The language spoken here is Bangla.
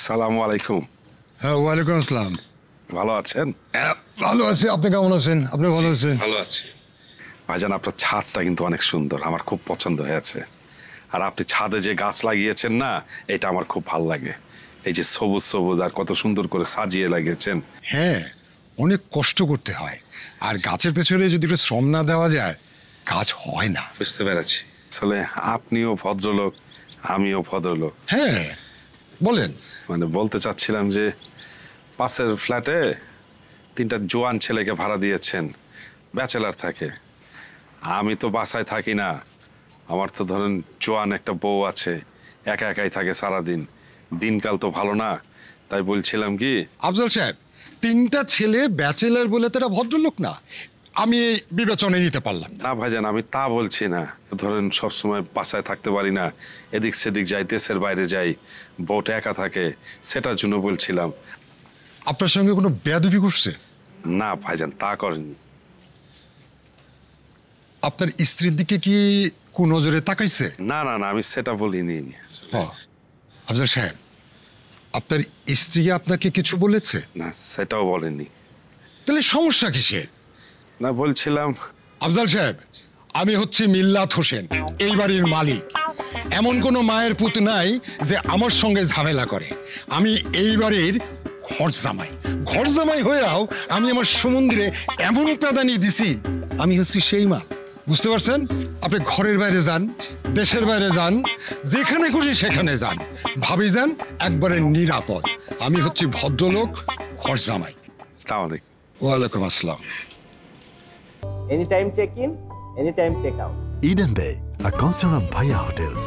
সালামু আলাইকুম। হ্যাঁ, ওয়ালাইকুম আসসালাম। ভালো আছেন? ভালো আছি, আপনি কেমন আছেন? আপনি ভালো আছেন? ভালো আছি ভাইজান। আপনার ছাদটা কিন্তু অনেক সুন্দর, আমার খুব পছন্দ হয়েছে। আর আপনি ছাদে যে গাছ লাগিয়েছেন না, এটা আমার খুব ভালো লাগে। এই যে সবুজ সবুজ আর কত সুন্দর করে সাজিয়ে লাগিয়েছেন। হ্যাঁ, অনেক কষ্ট করতে হয়, আর গাছের পেছনে যদি একটু শ্রম না দেওয়া যায় কাজ হয় না। বুঝতে পেরেছি। আসলে আপনিও ভদ্রলোক, আমিও ভদ্রলোক। হ্যাঁ, বলেন। মানে বলতে চাচ্ছিলাম যে পাশের ফ্ল্যাটে 3টা জোয়ান ছেলেকে ভাড়া দিয়েছেন, ব্যাচেলার থাকে। আমি তো বাসায় থাকি না, আমার তো ধরেন জোয়ান একটা বউ আছে, একা একাই থাকে সারাদিন। দিনকাল তো ভালো না, তাই বলছিলাম কি। আফজল সাহেব, 3টা ছেলে ব্যাচেলার বলে তারা ভদ্রলোক না, আমি এই বিবেচনায় নিতে পারলাম না। না ভাইজান, আমি তা বলছি না। ধরেন সবসময় বাসায় থাকতে পারি না, এদিক সেদিক যাই, দেশের বাইরে যাই, বউটা একা থাকে, সেটার জন্য বলছিলাম। আপনার সঙ্গে কোনো বেয়াদবি করছে? না ভাইজান, তা করেনি। আপনার স্ত্রীর দিকে কি নজরে তাকাইছে? না না না, আমি সেটা বলিনি। আফজল সাহেব, আপনার স্ত্রী আপনাকে কিছু বলেছে? না, সেটাও বলেনি। তাহলে সমস্যা কিসের? না, বলছিলাম। আফজল সাহেব, আমি হচ্ছি মিল্লাত হোসেন, এই বাড়ির মালিক। এমন কোনো মায়ের পুত নাই যে আমার সঙ্গে ঝামেলা করে। আমি এই বাড়ির ঘর জামাই হয়েও আমি আমার সমুদ্রে এমন প্রাধান্য দিছি, আমি হচ্ছি সেই মা। বুঝতে পারছেন? আপনি ঘরের বাইরে যান, দেশের বাইরে যান, যেখানে খুশি সেখানে যান, ভাবি যান, একবারে নিরাপদ। আমি হচ্ছি ভদ্রলোক, ঘর জামাই। আসসালামু আলাইকুম। ওয়ালাইকুম আসসালাম। Anytime check-in, anytime check-out. Eden Bay, a concern of Bhaiya Hotels.